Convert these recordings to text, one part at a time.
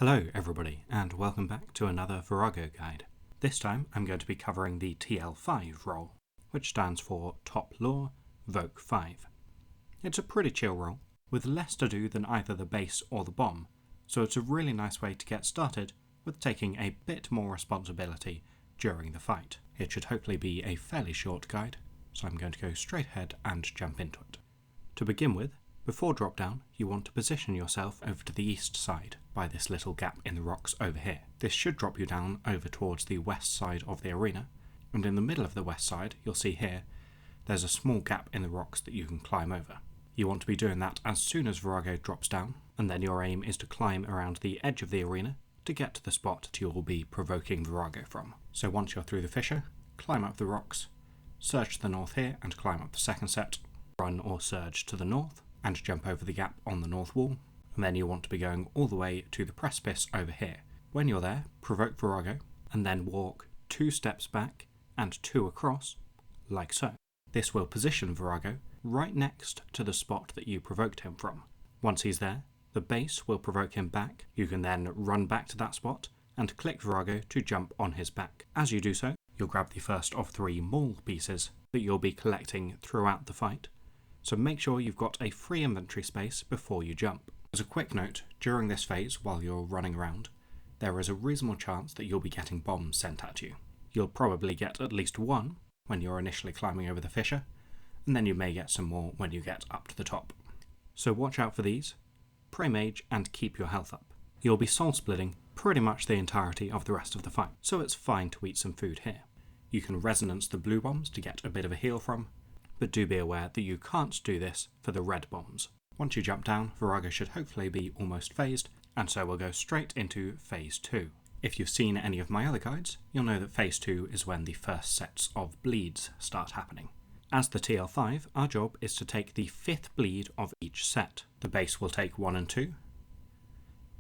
Hello everybody, and welcome back to another Vorago guide. This time I'm going to be covering the TL5 role, which stands for Top Lore Voke 5. It's a pretty chill role, with less to do than either the base or the bomb, so it's a really nice way to get started with taking a bit more responsibility during the fight. It should hopefully be a fairly short guide, so I'm going to go straight ahead and jump into it. To begin with, before drop down, you want to position yourself over to the east side by this little gap in the rocks over here. This should drop you down over towards the west side of the arena, and in the middle of the west side, you'll see here, there's a small gap in the rocks that you can climb over. You want to be doing that as soon as Vorago drops down, and then your aim is to climb around the edge of the arena to get to the spot that you'll be provoking Vorago from. So once you're through the fissure, climb up the rocks, surge to the north here and climb up the second set, run or surge to the north, and jump over the gap on the north wall, and then you want to be going all the way to the precipice over here. When you're there, provoke Vorago, and then walk 2 steps back and 2 across, like so. This will position Vorago right next to the spot that you provoked him from. Once he's there, the base will provoke him back. You can then run back to that spot and click Vorago to jump on his back. As you do so, you'll grab the first of 3 maul pieces that you'll be collecting throughout the fight, so make sure you've got a free inventory space before you jump. As a quick note, during this phase while you're running around, there is a reasonable chance that you'll be getting bombs sent at you. You'll probably get at least 1 when you're initially climbing over the fissure, and then you may get some more when you get up to the top. So watch out for these, pray mage and keep your health up. You'll be soul splitting pretty much the entirety of the rest of the fight, so it's fine to eat some food here. You can resonance the blue bombs to get a bit of a heal from, but do be aware that you can't do this for the red bombs. Once you jump down, Vorago should hopefully be almost phased, and so we'll go straight into Phase 2. If you've seen any of my other guides, you'll know that Phase 2 is when the first sets of bleeds start happening. As the TL5, our job is to take the 5th bleed of each set. The base will take 1 and 2,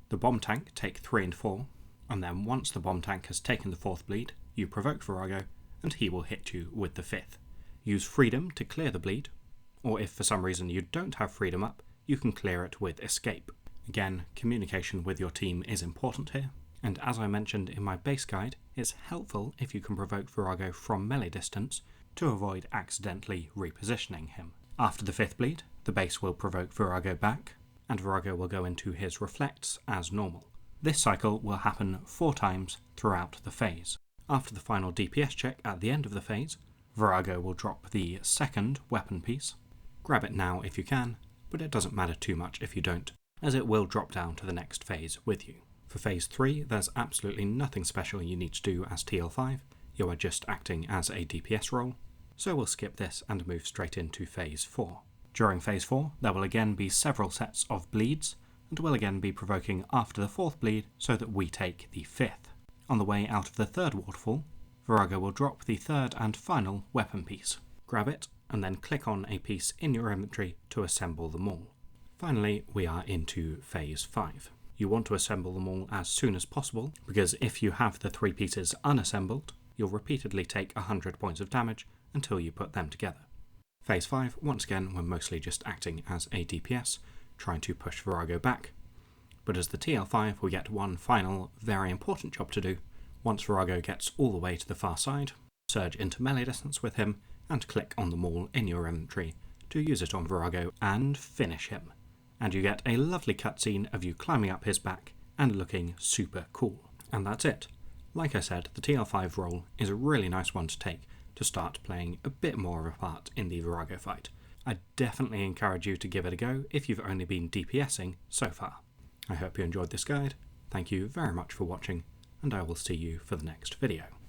the bomb tank take 3 and 4, and then once the bomb tank has taken the 4th bleed, you provoke Vorago, and he will hit you with the 5th. Use freedom to clear the bleed, or if for some reason you don't have freedom up, you can clear it with escape. Again, communication with your team is important here, and as I mentioned in my base guide, it's helpful if you can provoke Vorago from melee distance to avoid accidentally repositioning him. After the 5th bleed, the base will provoke Vorago back, and Vorago will go into his reflects as normal. This cycle will happen 4 times throughout the phase. After the final DPS check at the end of the phase, Vorago will drop the 2nd weapon piece. Grab it now if you can, but it doesn't matter too much if you don't, as it will drop down to the next phase with you. For Phase 3, there's absolutely nothing special you need to do as TL5, you are just acting as a DPS role, so we'll skip this and move straight into Phase 4. During Phase 4, there will again be several sets of bleeds, and we'll again be provoking after the 4th bleed so that we take the 5th. On the way out of the 3rd waterfall, Vorago will drop the 3rd and final weapon piece. Grab it, and then click on a piece in your inventory to assemble them all. Finally, we are into Phase 5. You want to assemble them all as soon as possible, because if you have the 3 pieces unassembled, you'll repeatedly take 100 points of damage until you put them together. Phase 5, once again, we're mostly just acting as a DPS, trying to push Vorago back. But as the TL5, we get one final, very important job to do. Once Vorago gets all the way to the far side, surge into melee distance with him, and click on the maul in your inventory to use it on Vorago and finish him. And you get a lovely cutscene of you climbing up his back and looking super cool. And that's it. Like I said, the TL5 role is a really nice one to take to start playing a bit more of a part in the Vorago fight. I definitely encourage you to give it a go if you've only been DPSing so far. I hope you enjoyed this guide. Thank you very much for watching, and I will see you for the next video.